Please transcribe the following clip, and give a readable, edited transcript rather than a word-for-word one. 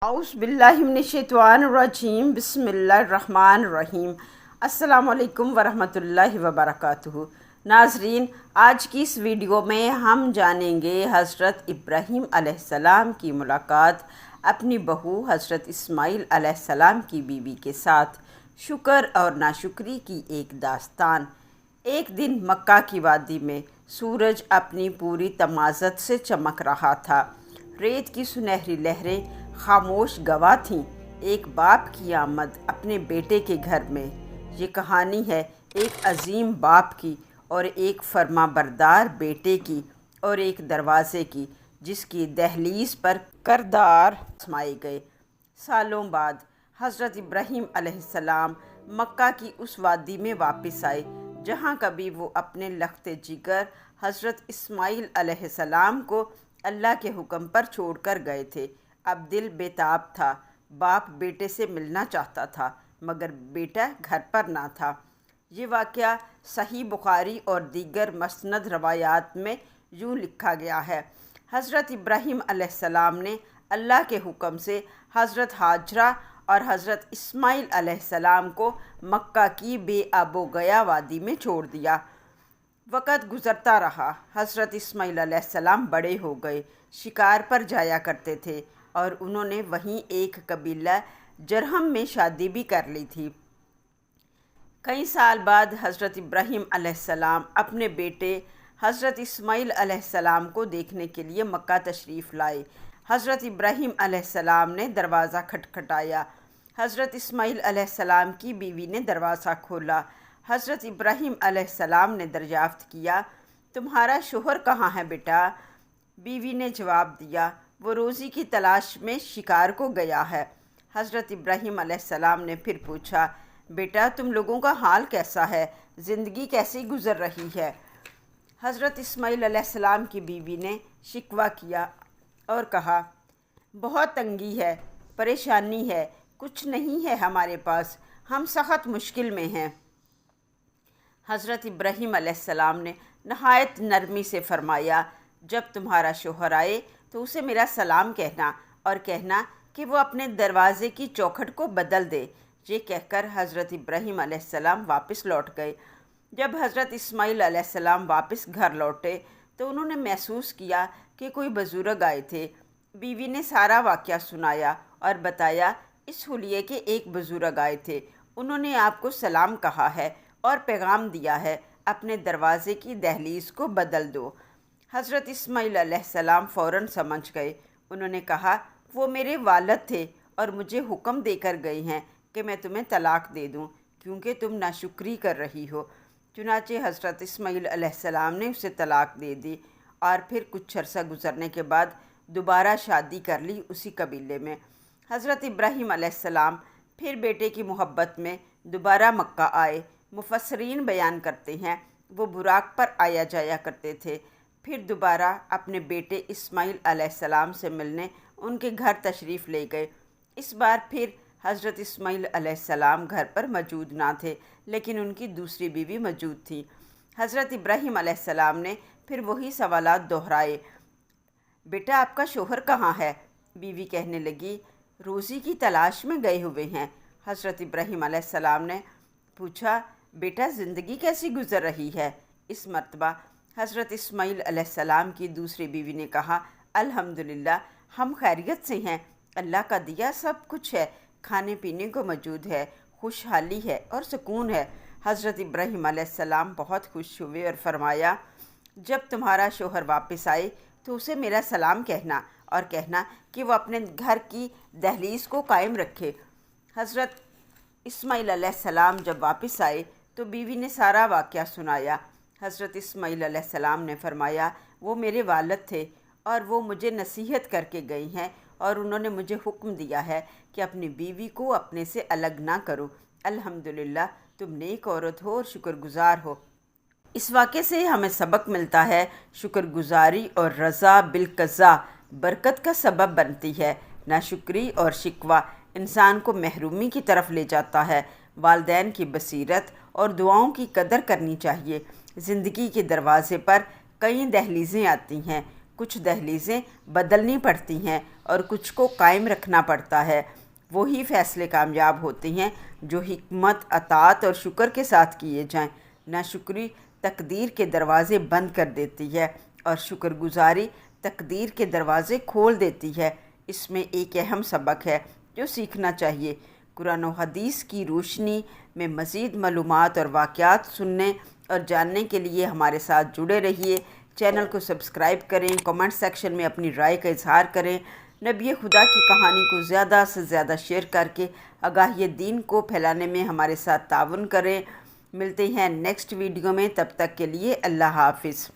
اعوذ باللہ من الشیطان الرجیم بسم اللہ الرحمن الرحیم۔ السلام علیکم ورحمۃ اللہ وبرکاتہ۔ ناظرین، آج کی اس ویڈیو میں ہم جانیں گے حضرت ابراہیم علیہ السلام کی ملاقات اپنی بہو حضرت اسماعیل علیہ السلام کی بیوی کے ساتھ، شکر اور ناشکری کی ایک داستان۔ ایک دن مکہ کی وادی میں سورج اپنی پوری تمازت سے چمک رہا تھا۔ ریت کی سنہری لہریں خاموش گواہ تھیں۔ ایک باپ کی آمد اپنے بیٹے کے گھر میں۔ یہ کہانی ہے ایک عظیم باپ کی اور ایک فرما بردار بیٹے کی اور ایک دروازے کی جس کی دہلیز پر کردار آزمائے گئے۔ سالوں بعد حضرت ابراہیم علیہ السلام مکہ کی اس وادی میں واپس آئے جہاں کبھی وہ اپنے لخت جگر حضرت اسماعیل علیہ السلام کو اللہ کے حکم پر چھوڑ کر گئے تھے۔ اب دل بے تاب تھا۔ باپ بیٹے سے ملنا چاہتا تھا مگر بیٹا گھر پر نہ تھا۔ یہ واقعہ صحیح بخاری اور دیگر مسند روایات میں یوں لکھا گیا ہے: حضرت ابراہیم علیہ السلام نے اللہ کے حکم سے حضرت ہاجرہ اور حضرت اسماعیل علیہ السلام کو مکہ کی بے آب و گیا وادی میں چھوڑ دیا۔ وقت گزرتا رہا۔ حضرت اسماعیل علیہ السلام بڑے ہو گئے، شکار پر جایا کرتے تھے اور انہوں نے وہیں ایک قبیلہ جرہم میں شادی بھی کر لی تھی۔ کئی سال بعد حضرت ابراہیم علیہ السلام اپنے بیٹے حضرت اسماعیل علیہ السلام کو دیکھنے کے لیے مکہ تشریف لائے۔ حضرت ابراہیم علیہ السلام نے دروازہ کھٹکھٹایا۔ حضرت اسماعیل علیہ السلام کی بیوی نے دروازہ کھولا۔ حضرت ابراہیم علیہ السلام نے دریافت کیا: تمہارا شوہر کہاں ہے بیٹا؟ بیوی نے جواب دیا: وہ روزی کی تلاش میں شکار کو گیا ہے۔ حضرت ابراہیم علیہ السلام نے پھر پوچھا: بیٹا تم لوگوں کا حال کیسا ہے؟ زندگی کیسی گزر رہی ہے؟ حضرت اسماعیل علیہ السلام کی بیوی نے شکوہ کیا اور کہا: بہت تنگی ہے، پریشانی ہے، کچھ نہیں ہے ہمارے پاس، ہم سخت مشکل میں ہیں۔ حضرت ابراہیم علیہ السلام نے نہایت نرمی سے فرمایا: جب تمہارا شوہر آئے تو اسے میرا سلام کہنا اور کہنا کہ وہ اپنے دروازے کی چوکھٹ کو بدل دے۔ یہ کہہ کر حضرت ابراہیم علیہ السلام واپس لوٹ گئے۔ جب حضرت اسماعیل علیہ السلام واپس گھر لوٹے تو انہوں نے محسوس کیا کہ کوئی بزرگ آئے تھے۔ بیوی نے سارا واقعہ سنایا اور بتایا: اس حلیے کے ایک بزرگ آئے تھے، انہوں نے آپ کو سلام کہا ہے اور پیغام دیا ہے اپنے دروازے کی دہلیز کو بدل دو۔ حضرت اسماعیل علیہ السلام فوراً سمجھ گئے۔ انہوں نے کہا: وہ میرے والد تھے اور مجھے حکم دے کر گئے ہیں کہ میں تمہیں طلاق دے دوں کیونکہ تم ناشکری کر رہی ہو۔ چنانچہ حضرت اسماعیل علیہ السلام نے اسے طلاق دے دی اور پھر کچھ عرصہ گزرنے کے بعد دوبارہ شادی کر لی اسی قبیلے میں۔ حضرت ابراہیم علیہ السلام پھر بیٹے کی محبت میں دوبارہ مکہ آئے۔ مفسرین بیان کرتے ہیں وہ براق پر آیا جایا کرتے تھے۔ پھر دوبارہ اپنے بیٹے اسماعیل علیہ السلام سے ملنے ان کے گھر تشریف لے گئے۔ اس بار پھر حضرت اسماعیل علیہ السلام گھر پر موجود نہ تھے لیکن ان کی دوسری بیوی موجود تھی۔ حضرت ابراہیم علیہ السلام نے پھر وہی سوالات دہرائے: بیٹا آپ کا شوہر کہاں ہے؟ بیوی کہنے لگی: روزی کی تلاش میں گئے ہوئے ہیں۔ حضرت ابراہیم علیہ السلام نے پوچھا: بیٹا زندگی کیسی گزر رہی ہے؟ اس مرتبہ حضرت اسماعیل علیہ السلام کی دوسری بیوی نے کہا: الحمدللہ ہم خیریت سے ہیں، اللہ کا دیا سب کچھ ہے، کھانے پینے کو موجود ہے، خوشحالی ہے اور سکون ہے۔ حضرت ابراہیم علیہ السلام بہت خوش ہوئے اور فرمایا: جب تمہارا شوہر واپس آئے تو اسے میرا سلام کہنا اور کہنا کہ وہ اپنے گھر کی دہلیز کو قائم رکھے۔ حضرت اسماعیل علیہ السلام جب واپس آئے تو بیوی نے سارا واقعہ سنایا۔ حضرت اسماعیل علیہ السلام نے فرمایا: وہ میرے والد تھے اور وہ مجھے نصیحت کر کے گئی ہیں اور انہوں نے مجھے حکم دیا ہے کہ اپنی بیوی کو اپنے سے الگ نہ کرو۔ الحمدللہ تم نیک عورت ہو اور شکر گزار ہو۔ اس واقعے سے ہمیں سبق ملتا ہے شکر گزاری اور رضا بالقضاء برکت کا سبب بنتی ہے۔ ناشکری اور شکوہ انسان کو محرومی کی طرف لے جاتا ہے۔ والدین کی بصیرت اور دعاؤں کی قدر کرنی چاہیے۔ زندگی کے دروازے پر کئی دہلیزیں آتی ہیں، کچھ دہلیزیں بدلنی پڑتی ہیں اور کچھ کو قائم رکھنا پڑتا ہے۔ وہی فیصلے کامیاب ہوتے ہیں جو حکمت، اطاعت اور شکر کے ساتھ کیے جائیں۔ ناشکری تقدیر کے دروازے بند کر دیتی ہے اور شکر گزاری تقدیر کے دروازے کھول دیتی ہے۔ اس میں ایک اہم سبق ہے جو سیکھنا چاہیے۔ قرآن و حدیث کی روشنی میں مزید معلومات اور واقعات سننے اور جاننے کے لیے ہمارے ساتھ جڑے رہیے۔ چینل کو سبسکرائب کریں، کمنٹ سیکشن میں اپنی رائے کا اظہار کریں، نبی خدا کی کہانی کو زیادہ سے زیادہ شیئر کر کے آگاہی دین کو پھیلانے میں ہمارے ساتھ تعاون کریں۔ ملتے ہیں نیکسٹ ویڈیو میں، تب تک کے لیے اللہ حافظ۔